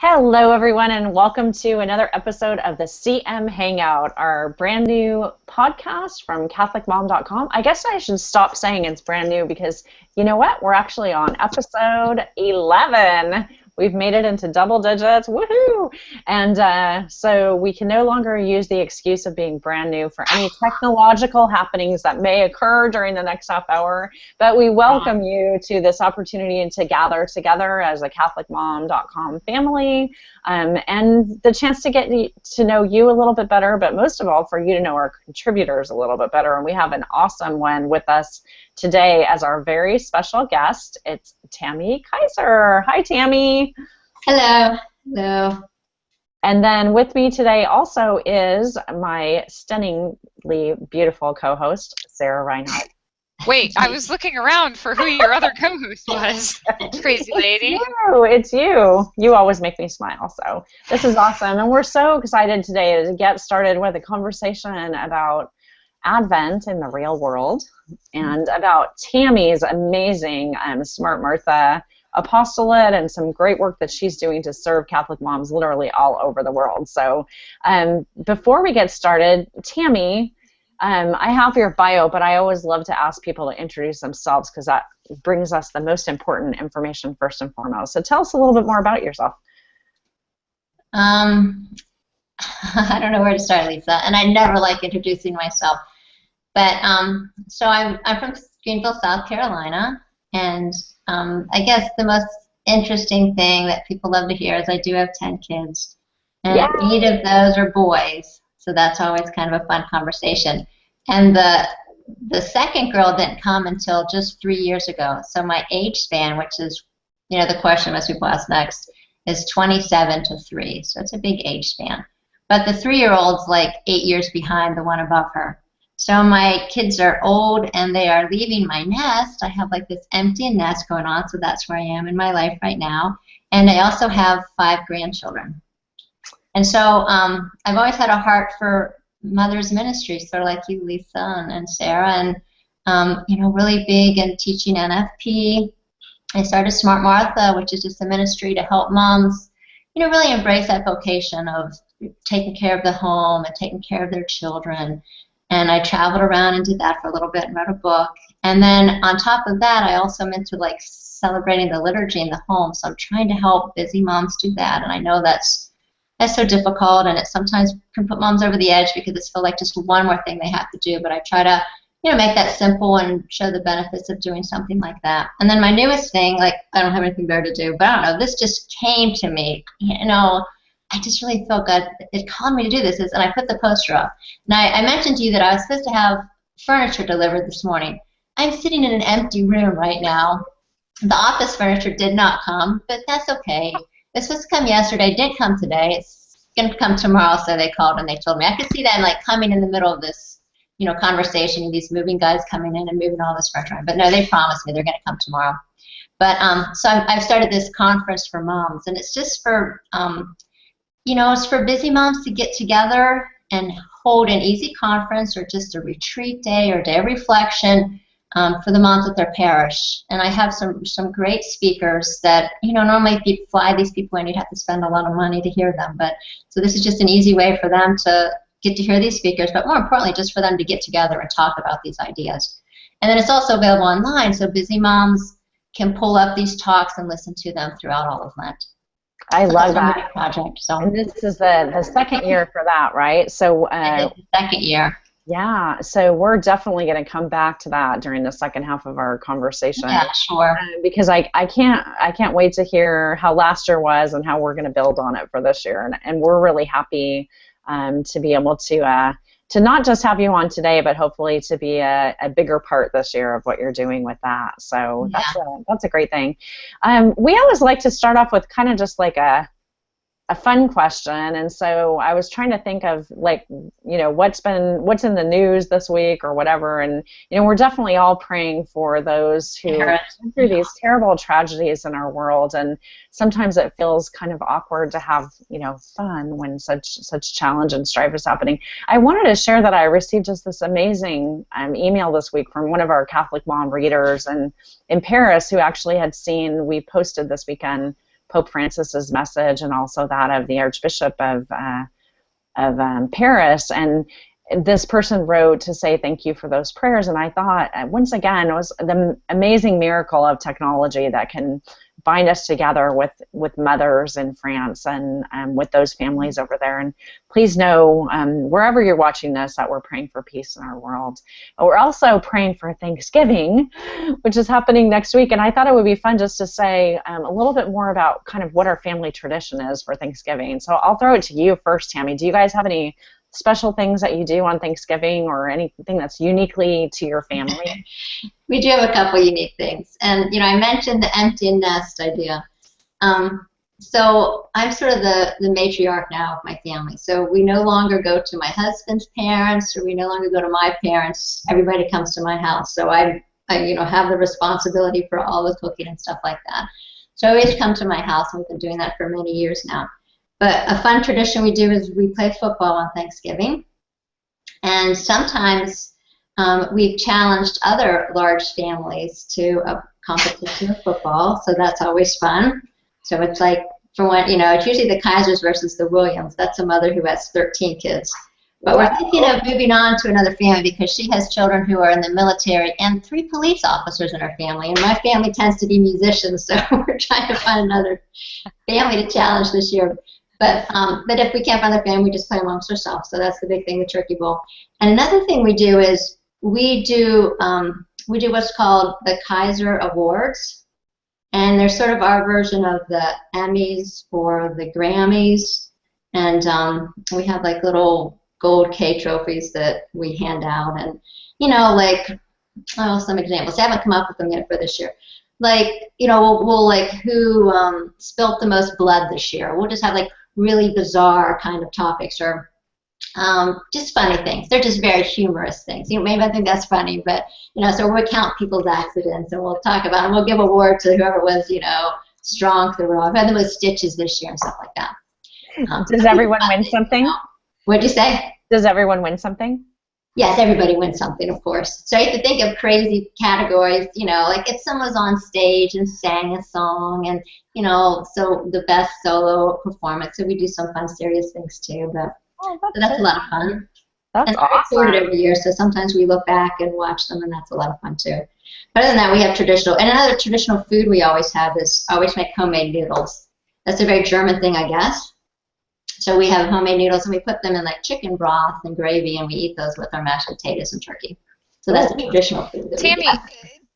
Hello, everyone, and welcome to another episode of the CM Hangout, our brand new podcast from CatholicMom.com. I guess I should stop saying it's brand new because you know what? We're actually on episode 11. We've made it into double digits. Woohoo! And so we can no longer use the excuse of being brand new for any technological happenings that may occur during the next half hour. But we welcome you to this opportunity and to gather together as a CatholicMom.com family, and the chance to get to know you a little bit better, but most of all for you to know our contributors a little bit better. And we have an awesome one with us today as our very special guest. It's Tami Kiser. Hi, Tami. Hello. Hello. And then with me today also is my stunningly beautiful co-host, Sarah Reinhard. Wait, I was looking around for who your other co-host was. Crazy lady. It's you. You always make me smile, so this is awesome. And we're so excited today to get started with a conversation about Advent in the real world and about Tami's amazing Smart Martha apostolate and some great work that she's doing to serve Catholic moms literally all over the world. So before we get started, Tami, I have your bio, but I always love to ask people to introduce themselves because that brings us the most important information first and foremost. So tell us a little bit more about yourself. I don't know where to start, Lisa, and I never like introducing myself. But so I'm from Greenville, South Carolina, and I guess the most interesting thing that people love to hear is I do have 10 kids, and 8 of those are boys, so that's always kind of a fun conversation. And the second girl didn't come until just 3 years ago, so my age span, which is, you know, the question most people ask next, is 27 to 3, so it's a big age span. But the 3-year-old's like 8 years behind the one above her. So my kids are old and they are leaving my nest. I have like this empty nest going on, so that's where I am in my life right now. And I also have 5 grandchildren. And so I've always had a heart for mother's ministry, sort of like you, Lisa, and Sarah, and you know, really big in teaching NFP. I started Smart Martha, which is just a ministry to help moms, you know, really embrace that vocation of taking care of the home and taking care of their children. And I traveled around and did that for a little bit and wrote a book. And then on top of that, I also mentor like celebrating the liturgy in the home. So I'm trying to help busy moms do that. And I know that's so difficult, and it sometimes can put moms over the edge because it's feel like just one more thing they have to do. But I try to, you know, make that simple and show the benefits of doing something like that. And then my newest thing, like I don't have anything better to do, but I don't know, this just came to me, you know. I just really felt good. It called me to do this, and I put the poster up. Now, I mentioned to you that I was supposed to have furniture delivered this morning. I'm sitting in an empty room right now. The office furniture did not come, but that's okay. It was supposed to come yesterday. It didn't come today. It's going to come tomorrow, so they called and they told me. I could see them like coming in the middle of this, you know, conversation, these moving guys coming in and moving all this furniture. But no, they promised me they're going to come tomorrow. But so I've started this conference for moms, and it's just for you know, it's for busy moms to get together and hold an easy conference or just a retreat day or day of reflection for the moms at their parish. And I have some great speakers that, you know, normally if you fly these people in, you'd have to spend a lot of money to hear them. But so this is just an easy way for them to get to hear these speakers, but more importantly, just for them to get together and talk about these ideas. And then it's also available online, so busy moms can pull up these talks and listen to them throughout all of Lent. I love that project. So and this is the second year for that, right? So the second year. Yeah, so we're definitely going to come back to that during the second half of our conversation. Yeah, sure. Because I can't wait to hear how last year was and how we're going to build on it for this year. And we're really happy to be able to not just have you on today, but hopefully to be a bigger part this year of what you're doing with that. So yeah. That's a great thing. We always like to start off with kind of just like a fun question, and so I was trying to think of, like, you know, what's in the news this week or whatever, and you know, we're definitely all praying for those who went through these terrible tragedies in our world, and sometimes it feels kind of awkward to have, you know, fun when such challenge and strife is happening. I wanted to share that I received just this amazing email this week from one of our Catholic mom readers in Paris who actually had seen, we posted this weekend Pope Francis's message and also that of the Archbishop of Paris. And this person wrote to say thank you for those prayers. And I thought, once again, it was the amazing miracle of technology that can bind us together with mothers in France and with those families over there. And please know, wherever you're watching this, that we're praying for peace in our world. But we're also praying for Thanksgiving, which is happening next week. And I thought it would be fun just to say a little bit more about kind of what our family tradition is for Thanksgiving. So I'll throw it to you first, Tami. Do you guys have any special things that you do on Thanksgiving or anything that's uniquely to your family? We do have a couple unique things. And, I mentioned the empty nest idea. So I'm sort of the matriarch now of my family. So we no longer go to my husband's parents, or we no longer go to my parents. Everybody comes to my house. So I have the responsibility for all the cooking and stuff like that. So I always come to my house, and we've been doing that for many years now. But a fun tradition we do is we play football on Thanksgiving. And sometimes we've challenged other large families to a competition of football, so that's always fun. So it's like, it's usually the Kisers versus the Williams. That's a mother who has 13 kids. But we're thinking of moving on to another family because she has children who are in the military and 3 police officers in her family. And my family tends to be musicians, so we're trying to find another family to challenge this year. But if we can't find a family, we just play amongst ourselves. So that's the big thing, the turkey bowl. And another thing we do is we do what's called the Kiser Awards. And they're sort of our version of the Emmys or the Grammys. And we have like little gold K trophies that we hand out. And, some examples. I haven't come up with them yet for this year. We'll like who spilt the most blood this year. We'll just have like really bizarre kind of topics, or just funny things. They're just very humorous things. Maybe I think that's funny, but so we'll count people's accidents and we'll talk about them. We'll give awards to whoever was, strong through it all. I've had the most stitches this year and stuff like that. Does everyone win something? What'd you say? Does everyone win something? Yes, everybody wins something, of course. So you have to think of crazy categories, like if someone was on stage and sang a song, and, so the best solo performance. So we do some fun, serious things too, but that's a lot of fun. That's and awesome. They're recorded every year, so sometimes we look back and watch them, and that's a lot of fun too. But other than that, we have traditional, and another traditional food we always have is always make homemade noodles. That's a very German thing, I guess. So we have homemade noodles, and we put them in like chicken broth and gravy, and we eat those with our mashed potatoes and turkey. So that's the traditional food that we have.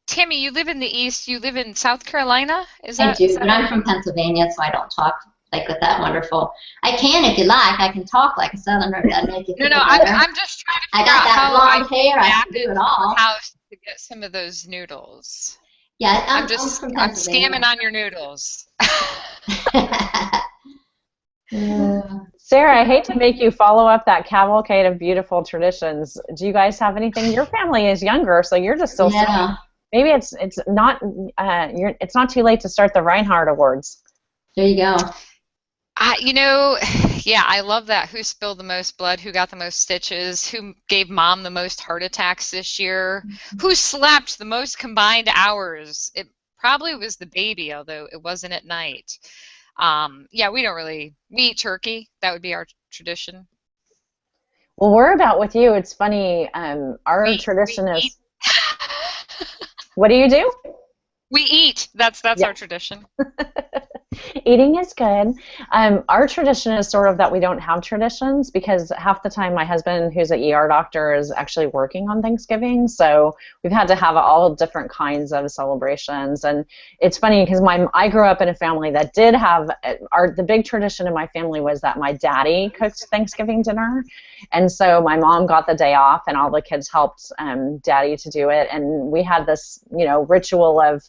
Tammy, you live in the East. You live in South Carolina? I do, but I'm from Pennsylvania, so I don't talk like with that wonderful. I can if you like. I can talk like a Southerner. That make you feel better. I'm just trying to figure out how blonde hair. I can do it all. House to get some of those noodles. Yeah, I'm scamming on your noodles. Sarah, I hate to make you follow up that cavalcade of beautiful traditions. Do you guys have anything? Your family is younger, so you're just still saying, maybe it's not too late to start the Reinhard Awards. There you go. I love that. Who spilled the most blood? Who got the most stitches? Who gave mom the most heart attacks this year? Mm-hmm. Who slept the most combined hours? It probably was the baby, although it wasn't at night. We eat turkey. That would be our tradition. Well, we're about with you. It's funny. Our tradition is. What do you do? We eat. That's our tradition. Eating is good. Our tradition is sort of that we don't have traditions because half the time my husband, who's an ER doctor, is actually working on Thanksgiving. So we've had to have all different kinds of celebrations. And it's funny because I grew up in a family that did have the big tradition in my family was that my daddy cooked Thanksgiving dinner. And so my mom got the day off and all the kids helped daddy to do it. And we had this, ritual of,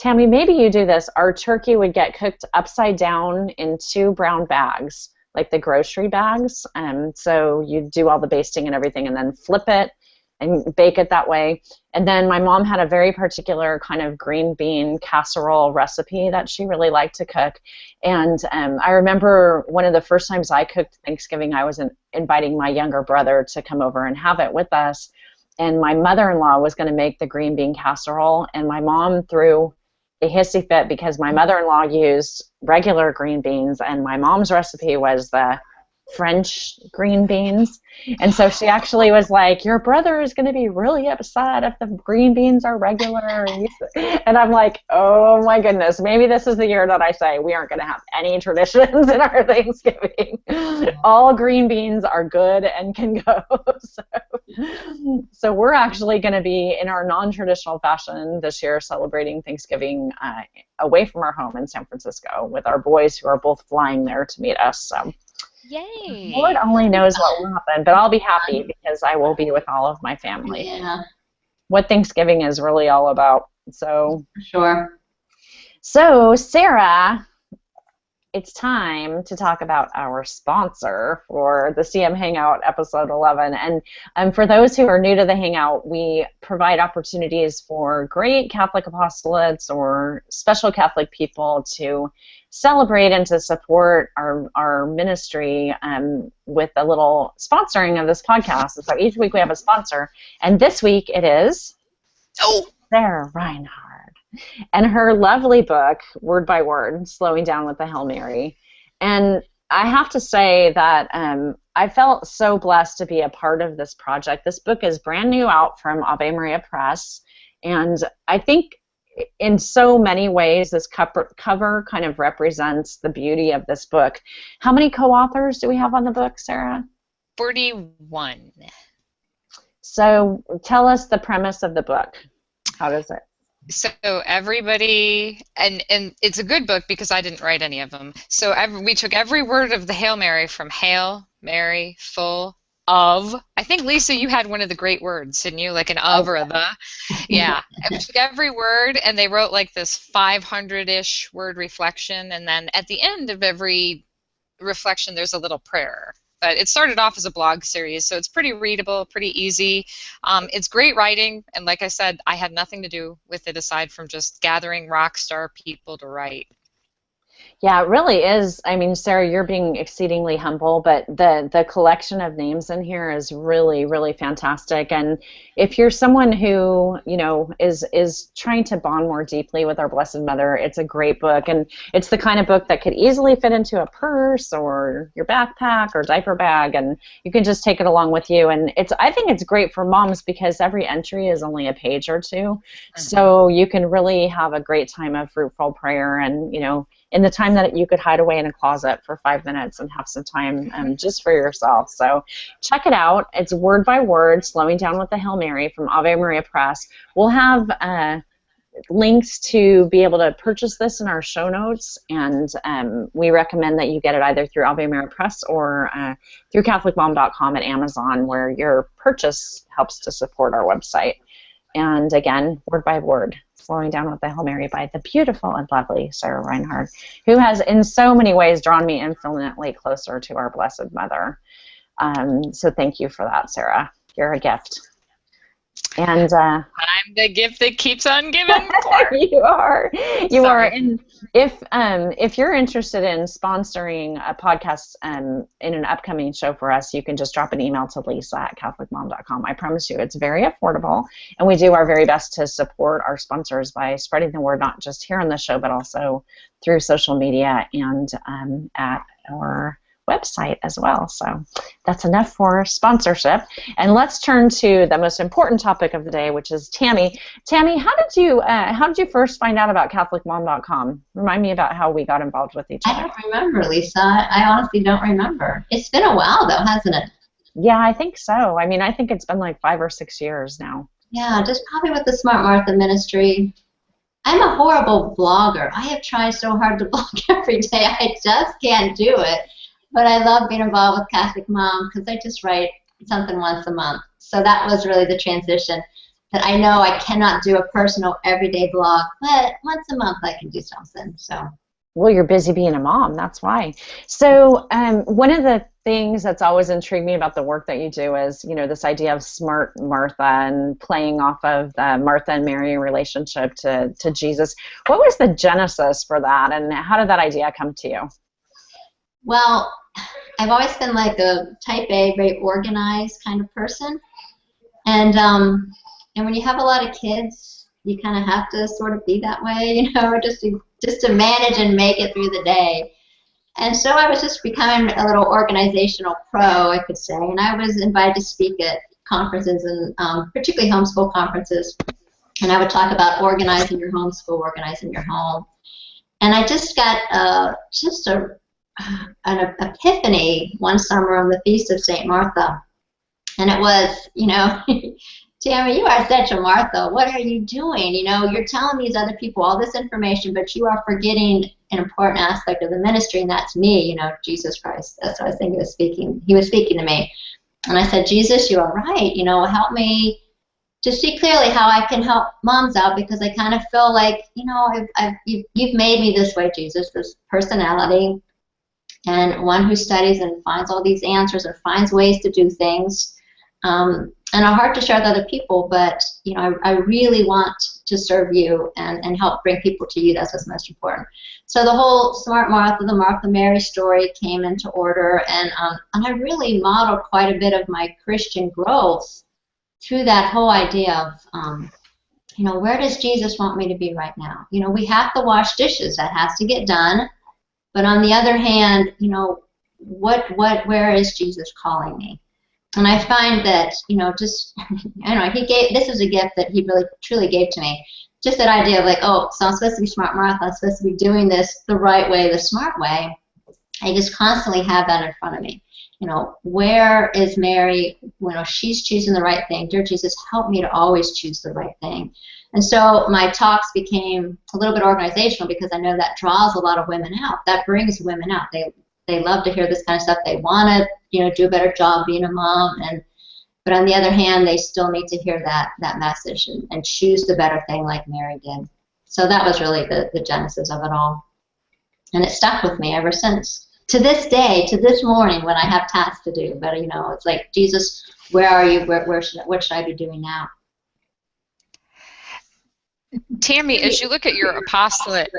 Tami, maybe you do this. Our turkey would get cooked upside down in 2 brown bags, like the grocery bags. So you do all the basting and everything and then flip it and bake it that way. And then my mom had a very particular kind of green bean casserole recipe that she really liked to cook. And I remember one of the first times I cooked Thanksgiving, I was inviting my younger brother to come over and have it with us. And my mother-in-law was going to make the green bean casserole, and my mom threw a hissy fit because my mother-in-law used regular green beans and my mom's recipe was the French green beans. And so she actually was like, your brother is going to be really upset if the green beans are regular. And I'm like, oh my goodness, maybe this is the year that I say we aren't going to have any traditions in our Thanksgiving. All green beans are good and can go. So we're actually going to be in our non-traditional fashion this year celebrating Thanksgiving away from our home in San Francisco with our boys who are both flying there to meet us. So Yay! Lord only knows what will happen, but I'll be happy because I will be with all of my family. Yeah. What Thanksgiving is really all about. So Sure. So Sarah, it's time to talk about our sponsor for the CM Hangout episode 11. And for those who are new to the Hangout, we provide opportunities for great Catholic apostolates or special Catholic people to celebrate and to support our ministry with a little sponsoring of this podcast. And so each week we have a sponsor. And this week it is Sarah Reinhard. And her lovely book, Word by Word, Slowing Down with the Hail Mary. And I have to say that I felt so blessed to be a part of this project. This book is brand new out from Ave Maria Press. And I think in so many ways this cover kind of represents the beauty of this book. How many co-authors do we have on the book, Sarah? 41. So tell us the premise of the book. How does it? So everybody, and it's a good book because I didn't write any of them. So we took every word of the Hail Mary from Hail Mary, full of. I think, Lisa, you had one of the great words, didn't you? Like an of or a the. Yeah. And we took every word, and they wrote like this 500-ish word reflection, and then at the end of every reflection, there's a little prayer. But it started off as a blog series, so it's pretty readable, pretty easy. It's great writing, and like I said, I had nothing to do with it aside from just gathering rock star people to write. Yeah, it really is. I mean, Sarah, you're being exceedingly humble, but the collection of names in here is really, really fantastic. And if you're someone who, you know, is trying to bond more deeply with our Blessed Mother, it's a great book. And it's the kind of book that could easily fit into a purse or your backpack or diaper bag, and you can just take it along with you. And I think it's great for moms because every entry is only a page or two. Mm-hmm. So you can really have a great time of fruitful prayer and, you know, in the time that you could hide away in a closet for 5 minutes and have some time just for yourself. So check it out. It's Word by Word, Slowing Down with the Hail Mary from Ave Maria Press. We'll have links to be able to purchase this in our show notes, and we recommend that you get it either through Ave Maria Press or through CatholicMom.com at Amazon, where your purchase helps to support our website. And again, Word by Word, Slowing Down with the Hail Mary by the beautiful and lovely Sarah Reinhard, who has in so many ways drawn me infinitely closer to our Blessed Mother. So thank you for that, Sarah. You're a gift. And I'm the gift that keeps on giving. You are. You are. And if you're interested in sponsoring a podcast in an upcoming show for us, you can just drop an email to Lisa at CatholicMom.com. I promise you it's very affordable, and we do our very best to support our sponsors by spreading the word not just here on the show, but also through social media and at our website as well. So that's enough for sponsorship. And let's turn to the most important topic of the day, which is Tami. Tami, how did you first find out about CatholicMom.com? Remind me about how we got involved with each other. I don't remember, Lisa. I honestly don't remember. It's been a while, though, hasn't it? Yeah, I think so. I mean, I think it's been like 5 or 6 years now. Yeah, just probably with the Smart Martha ministry. I'm a horrible blogger. I have tried so hard to blog every day. I just can't do it. But I love being involved with Catholic Mom because I just write something once a month. So that was really the transition. That I know I cannot do a personal everyday blog, but once a month I can do something. So. Well, you're busy being a mom. That's why. So one of the things that's always intrigued me about the work that you do is, you know, this idea of Smart Martha and playing off of the Martha and Mary relationship to Jesus. What was the genesis for that, and how did that idea come to you? Well, I've always been like a type A, very organized kind of person. And when you have a lot of kids, you kind of have to sort of be that way, just to manage and make it through the day. And so I was just becoming a little organizational pro, I could say, and I was invited to speak at conferences, and particularly homeschool conferences, and I would talk about organizing your homeschool, organizing your home. And I just got an epiphany one summer on the Feast of St. Martha, and it was, Tami, you are such a Martha. What are you doing? You're telling these other people all this information, but you are forgetting an important aspect of the ministry, and that's me, Jesus Christ. That's what I was thinking he was speaking to me. And I said, Jesus, you are right. Help me to see clearly how I can help moms out, because I kind of feel like, you've made me this way, Jesus, this personality, and one who studies and finds all these answers and finds ways to do things. And a heart to share with other people, but I really want to serve you and help bring people to you. That's what's most important. So the whole Smart Martha, the Martha Mary story came into order, and I really modeled quite a bit of my Christian growth through that whole idea of, where does Jesus want me to be right now? We have to wash dishes. That has to get done. But on the other hand, where is Jesus calling me? And I find that, this is a gift that he really, truly gave to me. Just that idea of so I'm supposed to be Smart Martha, I'm supposed to be doing this the right way, the smart way. I just constantly have that in front of me. Where is Mary? She's choosing the right thing. Dear Jesus, help me to always choose the right thing. And so my talks became a little bit organizational, because I know that draws a lot of women out. That brings women out. They love to hear this kind of stuff. They want to, do a better job being a mom. But on the other hand, they still need to hear that message and choose the better thing like Mary did. So that was really the genesis of it all. And it stuck with me ever since. To this day, to this morning, when I have tasks to do. But, it's like, Jesus, where are you? What should I be doing now? Tami, as you look at your apostolate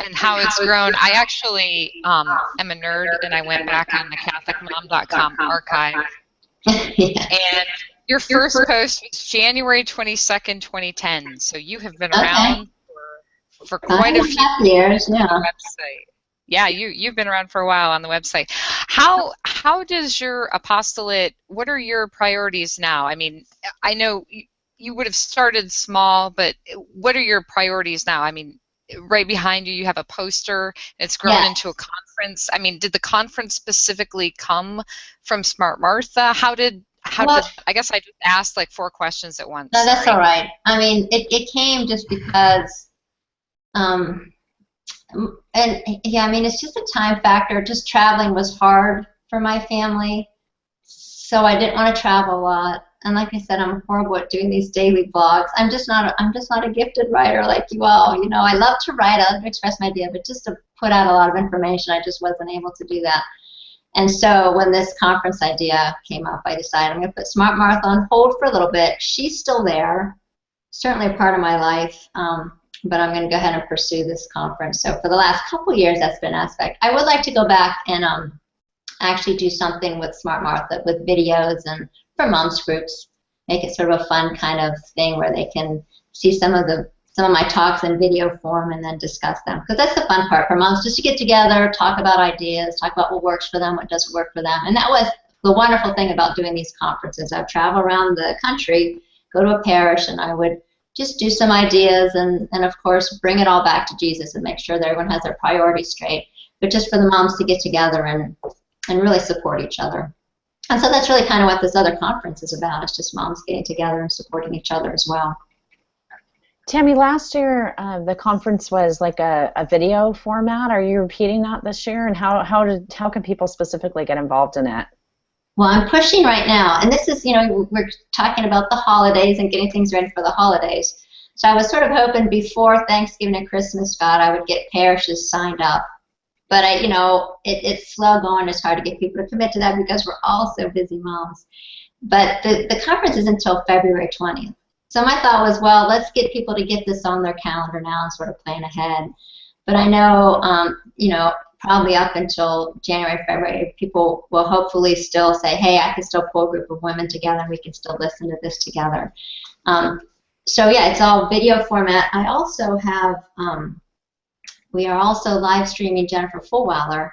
and how it's grown, I actually am a nerd, and I went back on the CatholicMom.com archive. Yeah. And your first post was January 22nd, 2010. So you have been around for quite a few years. Yeah. On the website. Yeah, you've been around for a while on the website. How does your apostolate? What are your priorities now? I mean, I know you would have started small, but what are your priorities now? I mean, right behind you have a poster. It's grown into a conference. I mean, did the conference specifically come from Smart Martha? How did I guess I just asked 4 questions at once. No, that's all right. I mean, it came just because, it's just a time factor. Just traveling was hard for my family, so I didn't want to travel a lot. And like I said, I'm horrible at doing these daily vlogs. I'm just not a gifted writer like you all. I love to write, I love to express my idea, but just to put out a lot of information, I just wasn't able to do that. And so when this conference idea came up, I decided I'm going to put Smart Martha on hold for a little bit. She's still there, certainly a part of my life, but I'm going to go ahead and pursue this conference. So for the last couple years, that's been an aspect. I would like to go back and actually do something with Smart Martha, with videos and for moms groups, make it sort of a fun kind of thing where they can see some of my talks in video form and then discuss them. Because that's the fun part for moms, just to get together, talk about ideas, talk about what works for them, what doesn't work for them. And that was the wonderful thing about doing these conferences. I would travel around the country, go to a parish, and I would just do some ideas and of course, bring it all back to Jesus and make sure that everyone has their priorities straight. But just for the moms to get together and really support each other. And so that's really kind of what this other conference is about. It's just moms getting together and supporting each other as well. Tami, last year the conference was like a video format. Are you repeating that this year? And how can people specifically get involved in it? Well, I'm pushing right now, and this is, we're talking about the holidays and getting things ready for the holidays. So I was sort of hoping before Thanksgiving and Christmas, God, I would get parishes signed up. But it's slow going. It's hard to get people to commit to that because we're all so busy moms. But the conference is until February 20th. So my thought was, well, let's get people to get this on their calendar now and sort of plan ahead. But I know, probably up until January, February, people will hopefully still say, hey, I can still pull a group of women together and we can still listen to this together. So yeah, it's all video format. I also have, we are also live streaming Jennifer Fulwiler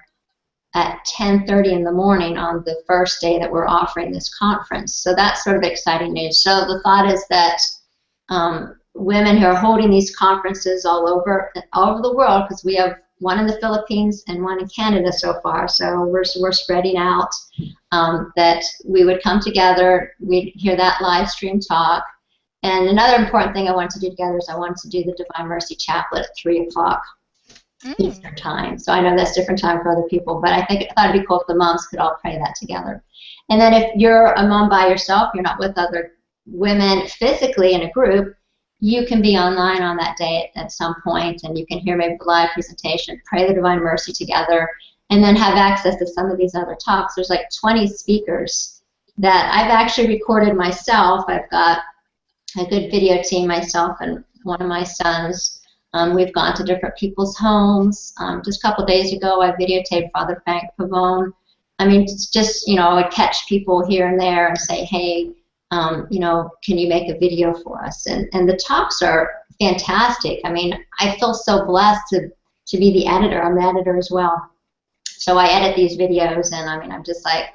at 10:30 in the morning on the first day that we're offering this conference. So that's sort of exciting news. So the thought is that women who are holding these conferences all over the world, because we have one in the Philippines and one in Canada so far, so we're spreading out, that we would come together, we'd hear that live stream talk. And another important thing I wanted to do together is I wanted to do the Divine Mercy Chaplet at 3 o'clock Eastern time. So I know that's different time for other people, but I thought it'd be cool if the moms could all pray that together. And then if you're a mom by yourself, you're not with other women physically in a group, you can be online on that day at some point, and you can hear maybe the live presentation, pray the Divine Mercy together, and then have access to some of these other talks. There's like 20 speakers that I've actually recorded myself. I've got a good video team, myself and one of my sons. We've gone to different people's homes. Just a couple days ago, I videotaped Father Frank Pavone. I mean, it's just, I would catch people here and there and say, hey, can you make a video for us? And the talks are fantastic. I mean, I feel so blessed to be the editor. I'm the editor as well. So I edit these videos, and I mean, I'm just like,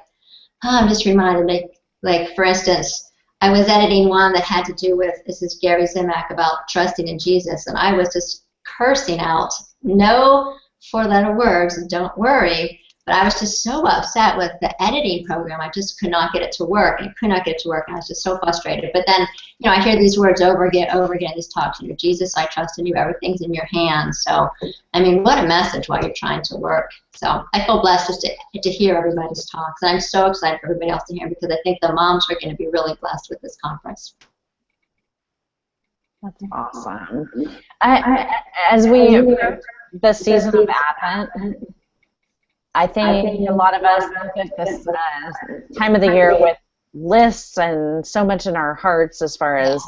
I'm just reminded, like for instance, I was editing one that had to do with, this is Gary Zimak, about trusting in Jesus, and I was just cursing out no four-letter words, and don't worry, but I was just so upset with the editing program. I just could not get it to work, and could not get it to work, and I was just so frustrated. But then, I hear these words over again, in these talks, Jesus, I trust in you, everything's in your hands. So, I mean, what a message while you're trying to work. So I feel blessed just to hear everybody's talks, and I'm so excited for everybody else to hear, because I think the moms are going to be really blessed with this conference. That's awesome. As we approach the season of Advent, I think a lot of us look at this time of the year with lists and so much in our hearts as far as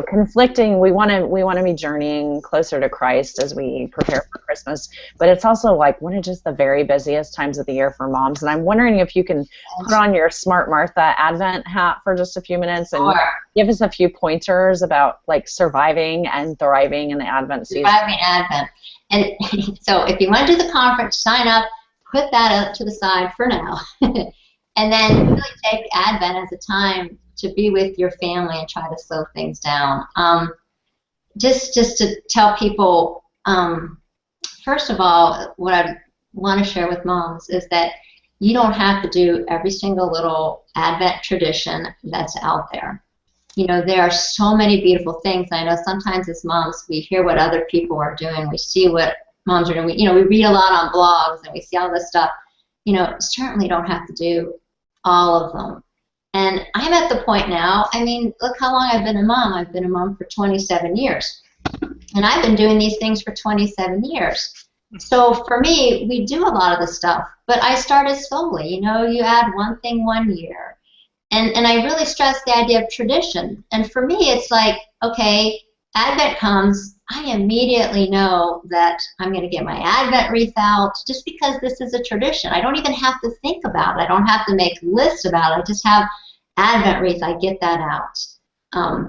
conflicting. We want to be journeying closer to Christ as we prepare for Christmas, but it's also like one of just the very busiest times of the year for moms. And I'm wondering if you can put on your Smart Martha Advent hat for just a few minutes and give us a few pointers about like surviving and thriving in the Advent season. Surviving Advent. And so if you want to do the conference, sign up, put that up to the side for now. And then really take Advent as a time to be with your family and try to slow things down. Just to tell people, first of all, what I want to share with moms is that you don't have to do every single little Advent tradition that's out there. There are so many beautiful things. I know sometimes as moms, we hear what other people are doing. We see what moms are doing. We read a lot on blogs, and we see all this stuff. Certainly don't have to do all of them. And I'm at the point now, I mean, look how long I've been a mom. I've been a mom for 27 years. And I've been doing these things for 27 years. So for me, we do a lot of this stuff. But I started slowly. You add one thing one year. And I really stress the idea of tradition. And for me, it's like, okay, Advent comes, I immediately know that I'm going to get my Advent wreath out just because this is a tradition. I don't even have to think about it. I don't have to make lists about it. I just have Advent wreath. I get that out.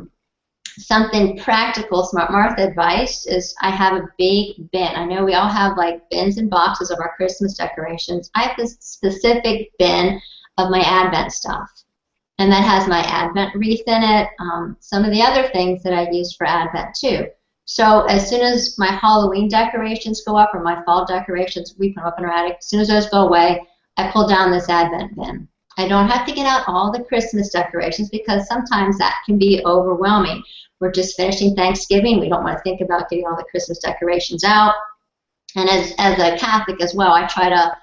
Something practical, Smart Martha advice is I have a big bin. I know we all have like bins and boxes of our Christmas decorations. I have this specific bin of my Advent stuff. And that has my Advent wreath in it, some of the other things that I use for Advent too. So as soon as my Halloween decorations go up, or my fall decorations, we put them up in our attic, as soon as those go away, I pull down this Advent bin. I don't have to get out all the Christmas decorations, because sometimes that can be overwhelming. We're just finishing Thanksgiving. We don't want to think about getting all the Christmas decorations out. And as a Catholic as well, I try to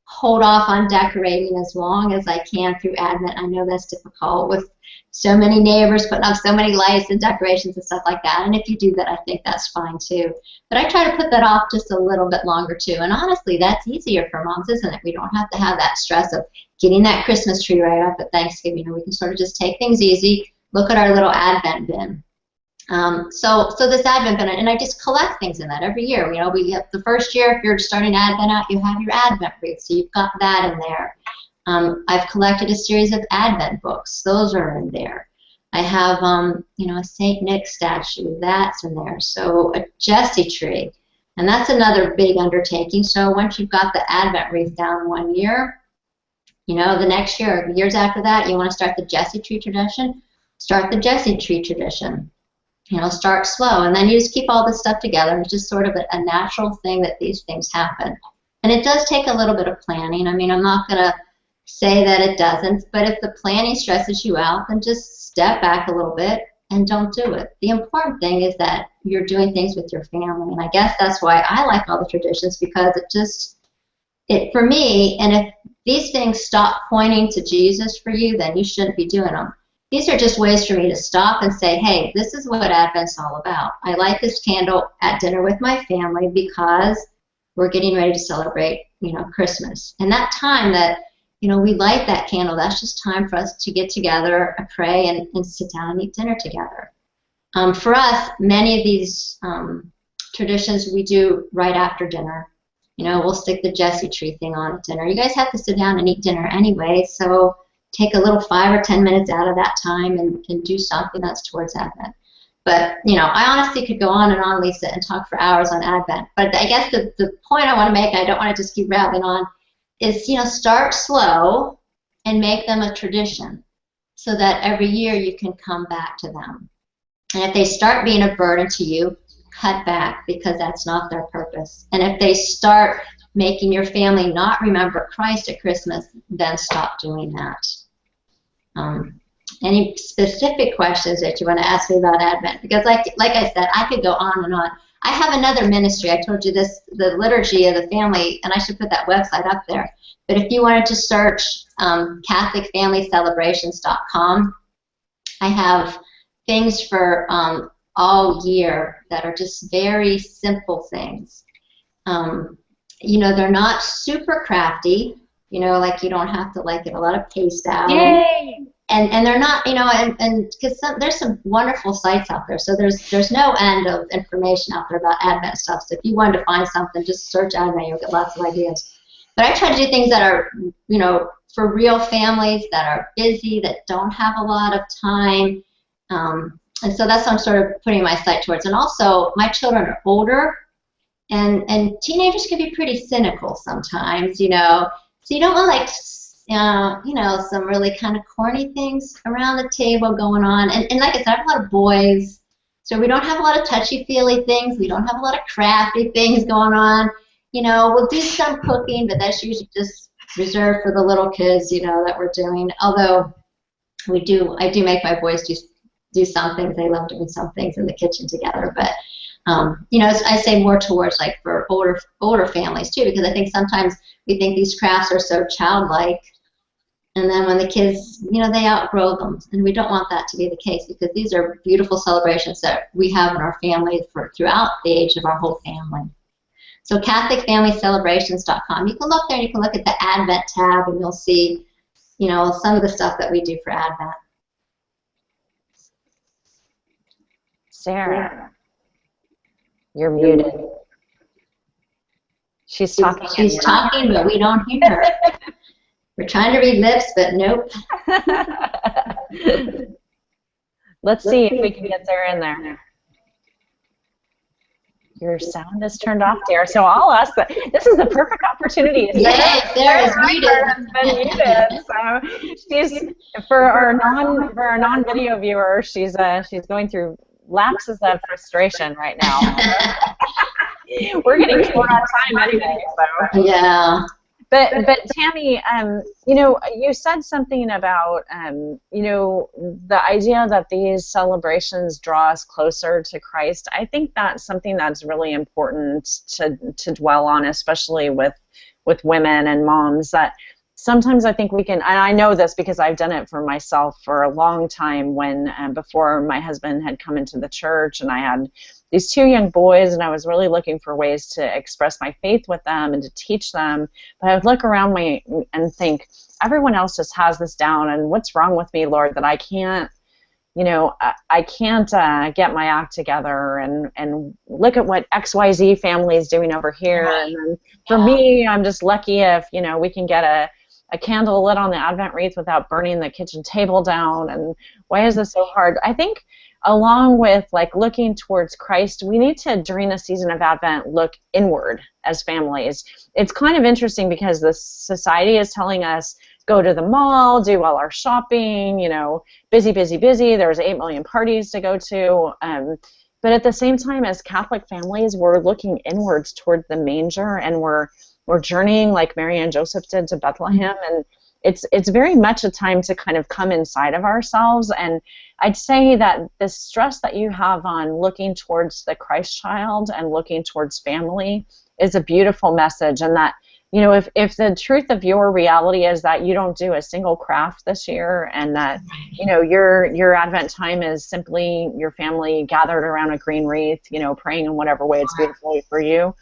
hold off on decorating as long as I can through Advent. I know that's difficult with so many neighbors putting up so many lights and decorations and stuff like that. And if you do that, I think that's fine too. But I try to put that off just a little bit longer too. And honestly, that's easier for moms, isn't it? We don't have to have that stress of getting that Christmas tree right up at Thanksgiving. We can sort of just take things easy, look at our little Advent bin. So this Advent bin, and I just collect things in that every year. We have the first year, if you're starting Advent out, you have your Advent wreath, so you've got that in there. I've collected a series of Advent books. Those are in there. I have, a St. Nick statue. That's in there. So a Jesse tree. And that's another big undertaking. So once you've got the Advent wreath down one year, the next year, years after that, you want to start the Jesse tree tradition, start the Jesse tree tradition. Start slow. And then you just keep all this stuff together. It's just sort of a natural thing that these things happen. And it does take a little bit of planning. I mean, I'm not going to say that it doesn't, but if the planning stresses you out, then just step back a little bit and don't do it. The important thing is that you're doing things with your family, and I guess that's why I like all the traditions, because for me, and if these things stop pointing to Jesus for you, then you shouldn't be doing them. These are just ways for me to stop and say, hey, this is what Advent's all about. I light this candle at dinner with my family because we're getting ready to celebrate, Christmas. And that time that we light that candle, that's just time for us to get together, pray, and sit down and eat dinner together. For us, many of these traditions we do right after dinner. We'll stick the Jesse tree thing on at dinner. You guys have to sit down and eat dinner anyway, so take a little 5 or 10 minutes out of that time and do something that's towards Advent. But, I honestly could go on and on, Lisa, and talk for hours on Advent. But I guess the point I want to make, and I don't want to just keep rattling on, is, start slow and make them a tradition so that every year you can come back to them. And if they start being a burden to you, cut back, because that's not their purpose. And if they start making your family not remember Christ at Christmas, then stop doing that. Any specific questions that you want to ask me about Advent? Because like I said, I could go on and on. I have another ministry. I told you this, the Liturgy of the Family, and I should put that website up there. But if you wanted to search CatholicFamilyCelebrations.com, I have things for all year that are just very simple things. They're not super crafty. Like you don't have to get a lot of paste out. Yay! And they're not, and because there's some wonderful sites out there. So there's no end of information out there about Advent stuff. So if you wanted to find something, just search Advent. You'll get lots of ideas. But I try to do things that are, for real families that are busy, that don't have a lot of time. And so that's what I'm sort of putting my sight towards. And also, my children are older, and teenagers can be pretty cynical sometimes, So you don't want some really kind of corny things around the table going on. And like I said, I have a lot of boys, so we don't have a lot of touchy-feely things. We don't have a lot of crafty things going on. We'll do some cooking, but that's usually just reserved for the little kids, that we're doing. Although I do make my boys do some things. They love doing some things in the kitchen together. But I say more towards for older families too, because I think sometimes we think these crafts are so childlike, and then when the kids, they outgrow them, and we don't want that to be the case, because these are beautiful celebrations that we have in our family throughout the age of our whole family. So CatholicFamilyCelebrations.com. You can look there and you can look at the Advent tab, and you'll see, some of the stuff that we do for Advent. Sarah, you're muted. She's talking. She's talking, but we don't hear her. We're trying to read lips, but nope. Let's see if we can get Sarah in there. Your sound is turned off, dear. So I'll ask that. This is the perfect opportunity. Yes, Sarah's muted. So she's for our non-video viewers. She's going through lapses of frustration right now. We're getting short on time anyway. So. Yeah. But Tami, you said something about the idea that these celebrations draw us closer to Christ. I think that's something that's really important to dwell on, especially with women and moms. That sometimes I think we can, and I know this because I've done it for myself for a long time. When before my husband had come into the church, and I had these 2 young boys, and I was really looking for ways to express my faith with them and to teach them. But I would look around me and think, everyone else just has this down, and what's wrong with me, Lord, that I can't, I can't get my act together and look at what XYZ family is doing over here. And then for me, I'm just lucky if, we can get a candle lit on the Advent wreath without burning the kitchen table down, and why is this so hard? I think along with like looking towards Christ, we need to, during the season of Advent, look inward as families. It's kind of interesting because the society is telling us, go to the mall, do all our shopping, you know, busy, busy, busy. There's 8 million parties to go to. But at the same time, as Catholic families, we're looking inwards toward the manger, and we're journeying like Mary and Joseph did to Bethlehem. And it's very much a time to kind of come inside of ourselves. And I'd say that the stress that you have on looking towards the Christ child and looking towards family is a beautiful message. And that, you know, if the truth of your reality is that you don't do a single craft this year, and that, you know, your Advent time is simply your family gathered around a green wreath, you know, praying in whatever way it's beautiful for you,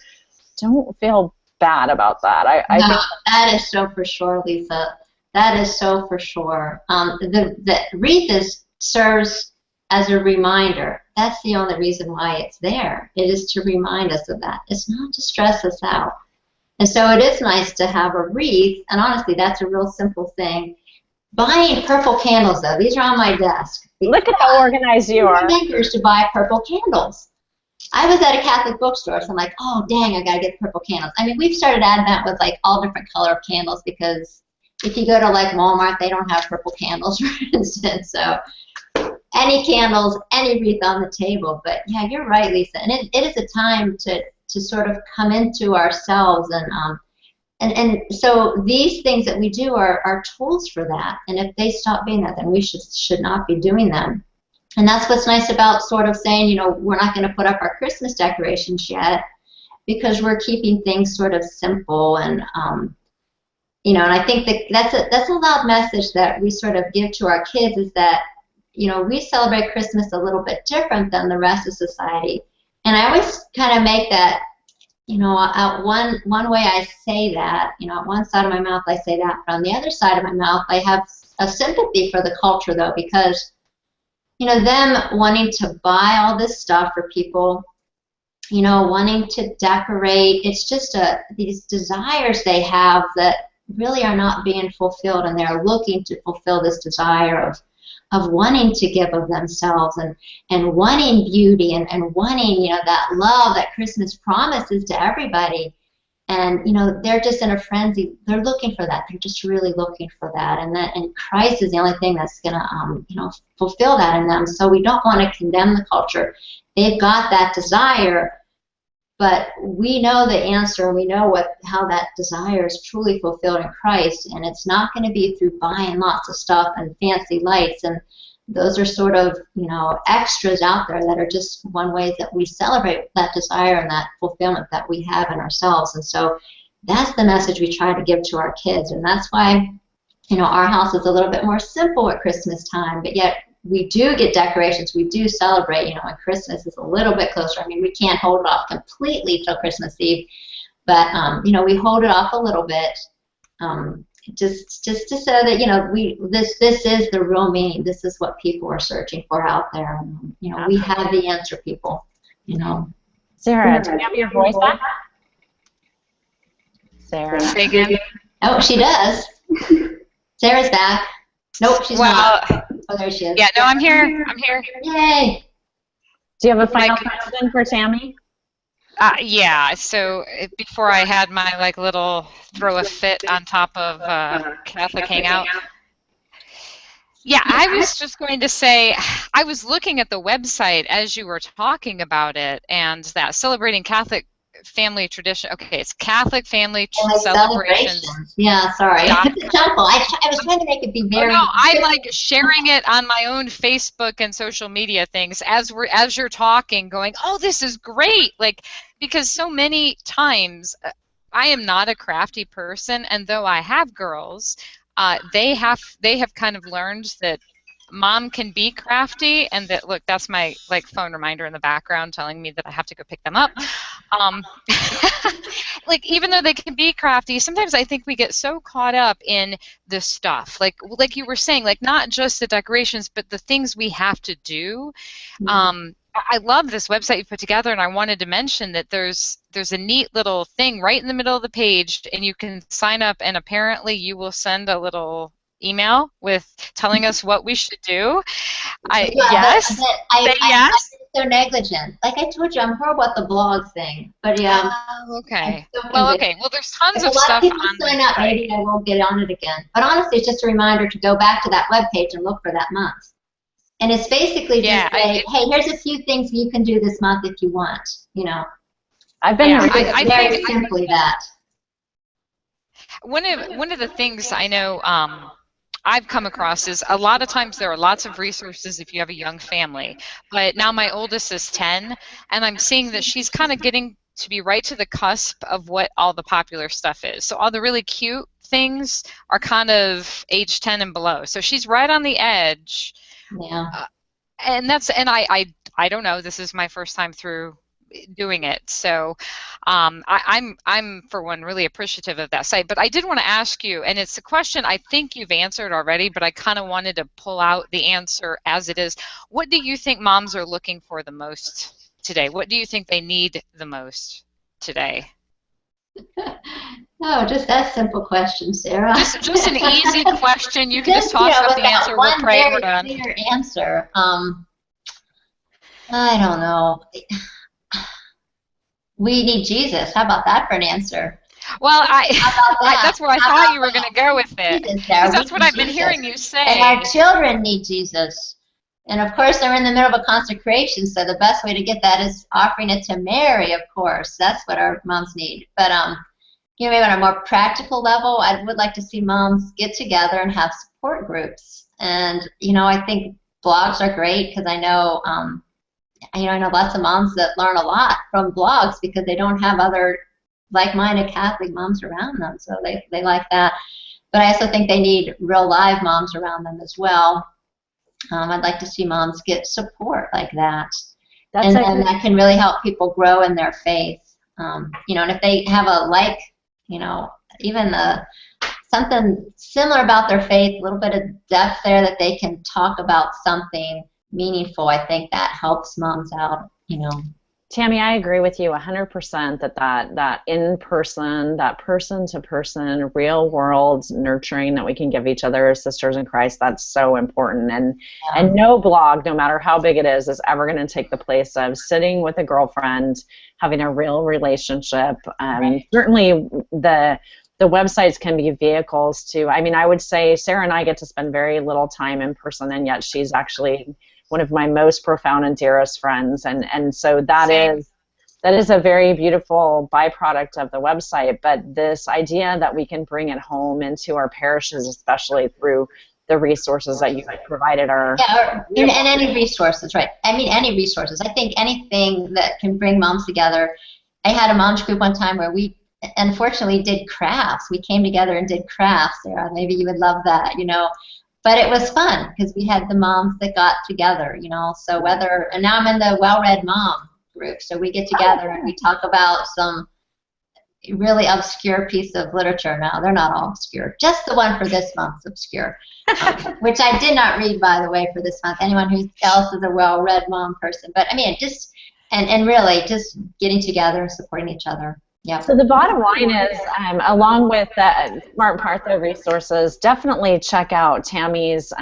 don't feel bad about that. I think that is so for sure, Lisa. That is so for sure. The wreath serves as a reminder. That's the only reason why it's there. It is to remind us of that. It's not to stress us out. And so it is nice to have a wreath, and honestly, that's a real simple thing. Buying purple candles, though, these are on my desk. Look at how organized you are. Makers to buy purple candles. I was at a Catholic bookstore, so I'm like, oh, dang, I got to get purple candles. I mean, we've started Advent with, like, all different color candles, because if you go to, like, Walmart, they don't have purple candles, for instance. So any candles, any wreath on the table. But, yeah, you're right, Lisa. And it is a time to sort of come into ourselves, and so these things that we do are tools for that. And if they stop being that, then we should not be doing them. And that's what's nice about sort of saying, you know, we're not going to put up our Christmas decorations yet, because we're keeping things sort of simple. And you know, and I think that that's a loud message that we sort of give to our kids, is that, you know, we celebrate Christmas a little bit different than the rest of society. And I always kind of make that, you know, one way I say that, you know, at one side of my mouth I say that, but on the other side of my mouth I have a sympathy for the culture, though, because, you know, them wanting to buy all this stuff for people, you know, wanting to decorate, it's just these desires they have that really are not being fulfilled, and they're looking to fulfill this desire of wanting to give of themselves, and wanting beauty, and wanting, you know, that love that Christmas promises to everybody. And, you know, they're just in a frenzy. They're looking for that. They're just really looking for that. And Christ is the only thing that's going to, you know, fulfill that in them. So we don't want to condemn the culture. They've got that desire, but we know the answer, and we know how that desire is truly fulfilled in Christ. And it's not going to be through buying lots of stuff and fancy lights. And those are sort of, you know, extras out there that are just one way that we celebrate that desire and that fulfillment that we have in ourselves. And so that's the message we try to give to our kids. And that's why, you know, our house is a little bit more simple at Christmas time, but yet we do get decorations. We do celebrate, you know, and Christmas is a little bit closer. I mean, we can't hold it off completely till Christmas Eve, but, you know, we hold it off a little bit, just to say that, you know, this is the real meaning. This is what people are searching for out there. And, you know, we have the answer, people, you know. Sarah, do you have your voice back? Sarah. Say again. Oh, she does. Sarah's back. Nope, she's not. Oh, there she is. Yeah, no, I'm here. I'm here. Yay. Do you have a final question for Tami? Yeah, so before I had my like little throw a fit on top of Catholic Hangout, yeah, I was just going to say, I was looking at the website as you were talking about it, and that celebrating Catholic family tradition. Okay, it's Catholic family celebrations. Yeah, sorry. It's a jumble. I was trying to make it be very. Oh, no, I'm like sharing it on my own Facebook and social media things as you're talking, going, oh, this is great, like, because so many times I am not a crafty person, and though I have girls, they have kind of learned that Mom can be crafty, and that, look, that's my like phone reminder in the background telling me that I have to go pick them up. Like, even though they can be crafty, sometimes I think we get so caught up in the stuff, like you were saying, like not just the decorations, but the things we have to do. I love this website you put together, and I wanted to mention that there's a neat little thing right in the middle of the page, and you can sign up, and apparently you will send a little email with telling us what we should do. Yes. I'm so negligent. Like I told you, I'm horrible at the blog thing. But yeah. Oh, okay. Well, there's tons of stuff. stuff A lot of people sign up. Maybe I won't get on it again. But honestly, it's just a reminder to go back to that webpage and look for that month. And it's basically just hey, here's a few things you can do this month if you want. You know. I've been very simply that. One of the things I know I've come across is a lot of times there are lots of resources if you have a young family. But now my oldest is 10, and I'm seeing that she's kind of getting to be right to the cusp of what all the popular stuff is. So all the really cute things are kind of age 10 and below. So she's right on the edge. Yeah. And I don't know. This is my first time through doing it, so I'm for one really appreciative of that site. But I did want to ask you, and it's a question I think you've answered already, but I kind of wanted to pull out the answer as it is. What do you think moms are looking for the most today? What do you think they need the most today? No, just that simple question, Sarah. Just an easy question. You can just toss out the answer. We'll pray we're done. Clear answer. I don't know. We need Jesus. How about that for an answer? Well, that's where I thought you were going to go with it. Because that's what I've been hearing you say. And our children need Jesus. And, of course, they're in the middle of a consecration, so the best way to get that is offering it to Mary, of course. That's what our moms need. But, maybe on a more practical level, I would like to see moms get together and have support groups. And, I think blogs are great because I know I know lots of moms that learn a lot from blogs because they don't have other like-minded Catholic moms around them, so they like that. But I also think they need real live moms around them as well. I'd like to see moms get support like that. And that can really help people grow in their faith. And if they have even something similar about their faith, a little bit of depth there that they can talk about something meaningful, I think that helps moms out, Tami, I agree with you 100% that in-person, that person-to-person, real-world nurturing that we can give each other as sisters in Christ, that's so important. And no blog, no matter how big it is ever going to take the place of sitting with a girlfriend, having a real relationship. Right. Certainly the websites can be vehicles to, I would say Sarah and I get to spend very little time in person, and yet she's actually one of my most profound and dearest friends, and so that is a very beautiful byproduct of the website. But this idea that we can bring it home into our parishes, especially through the resources that you provided are and any resources, right? Any resources. I think anything that can bring moms together. I had a moms group one time where we unfortunately did crafts. We came together and did crafts. Sarah, maybe you would love that, But it was fun because we had the moms that got together, So and now I'm in the well-read mom group, so we get together and we talk about some really obscure piece of literature. Now they're not all obscure, just the one for this month's obscure, which I did not read, by the way, for this month. Anyone who else is a well-read mom person, but just and really just getting together and supporting each other. Yeah. So the bottom line is, along with the Smart Partha resources, definitely check out Tami's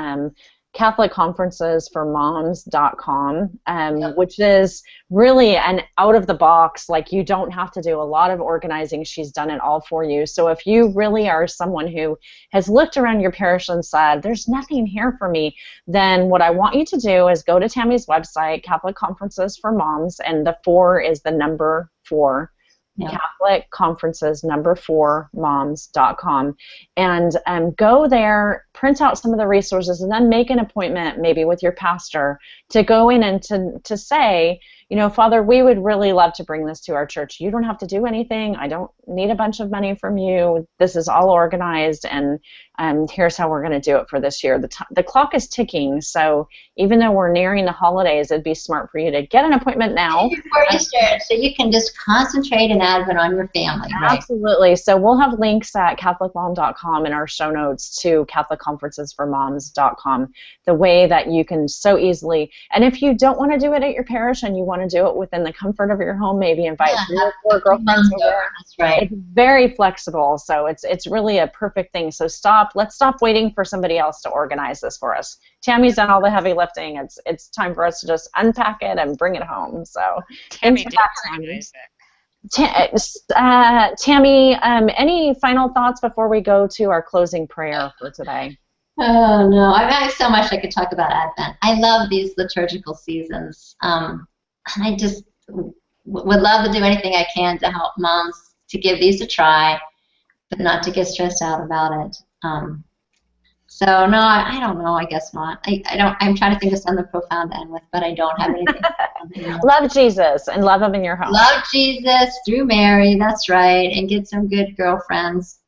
CatholicConferencesForMoms.com, which is really an out-of-the-box, you don't have to do a lot of organizing. She's done it all for you. So if you really are someone who has looked around your parish and said, there's nothing here for me, then what I want you to do is go to Tami's website, Catholic Conferences for Moms, and the 4 is the number 4. Catholic Conferences #4moms.com, and go there, print out some of the resources, and then make an appointment maybe with your pastor to go in and to say, Father, we would really love to bring this to our church. You don't have to do anything. I don't need a bunch of money from you. This is all organized, and here's how we're going to do it for this year. The clock is ticking, so even though we're nearing the holidays, it'd be smart for you to get an appointment now. Before you start, so you can just concentrate in Advent on your family. Right? Absolutely. So we'll have links at CatholicMom.com in our show notes to Catholic conferencesformoms.com, the way that you can so easily, and if you don't want to do it at your parish and you want to do it within the comfort of your home, maybe invite 3 or 4 girlfriends over. That's right. It's very flexible, so it's really a perfect thing. So let's stop waiting for somebody else to organize this for us. Tammy's done all the heavy lifting. It's time for us to just unpack it and bring it home. So Tammy did organize it. Tammy, any final thoughts before we go to our closing prayer for today? Oh, no. I have so much I could talk about Advent. I love these liturgical seasons. And I just would love to do anything I can to help moms to give these a try, but not to get stressed out about it. So, no, I don't know. I guess not. I'm trying to think of something profound to end with, but I don't have anything. Love Jesus and love him in your home. Love Jesus through Mary. That's right. And get some good girlfriends.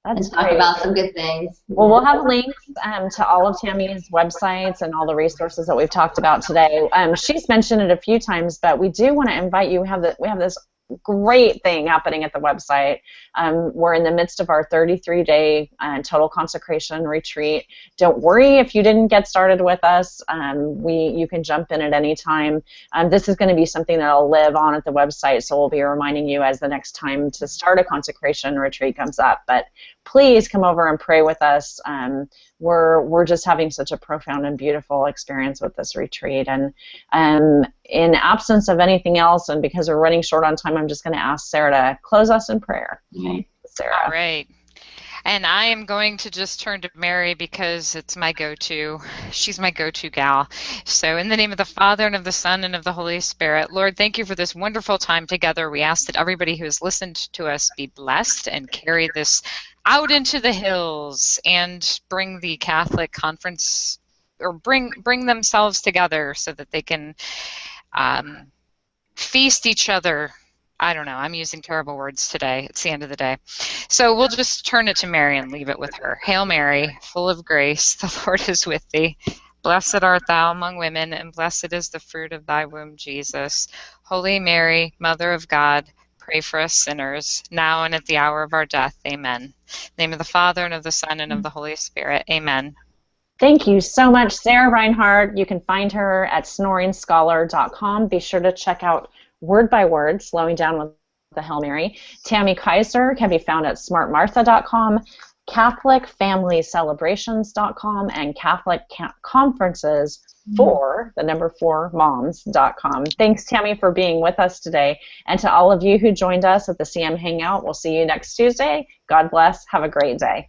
That's and talk great. about some good things. Well, we'll have links to all of Tammy's websites and all the resources that we've talked about today. She's mentioned it a few times, but we do want to invite you. We have this great thing happening at the website. We're in the midst of our 33-day total consecration retreat. Don't worry if you didn't get started with us. You can jump in at any time. This is going to be something that will live on at the website, so we'll be reminding you as the next time to start a consecration retreat comes up. But please come over and pray with us. We're just having such a profound and beautiful experience with this retreat. And in absence of anything else, and because we're running short on time, I'm just going to ask Sarah to close us in prayer. Okay. Sarah. All right. And I am going to just turn to Mary because it's my go-to. She's my go-to gal. So in the name of the Father, and of the Son, and of the Holy Spirit, Lord, thank you for this wonderful time together. We ask that everybody who has listened to us be blessed and carry this out into the hills and bring the Catholic conference, or bring themselves together so that they can feast each other. I don't know. I'm using terrible words today. It's the end of the day. So we'll just turn it to Mary and leave it with her. Hail Mary, full of grace, the Lord is with thee. Blessed art thou among women, and blessed is the fruit of thy womb, Jesus. Holy Mary, Mother of God, pray for us sinners, now and at the hour of our death. Amen. In the name of the Father, and of the Son, and of the Holy Spirit. Amen. Thank you so much, Sarah Reinhard. You can find her at snoringscholar.com. Be sure to check out Word by Word, Slowing Down with the Hail Mary. Tami Kiser can be found at smartmartha.com, CatholicFamilyCelebrations.com, and CatholicConferences4moms.com. Thanks, Tami, for being with us today. And to all of you who joined us at the CM Hangout, we'll see you next Tuesday. God bless. Have a great day.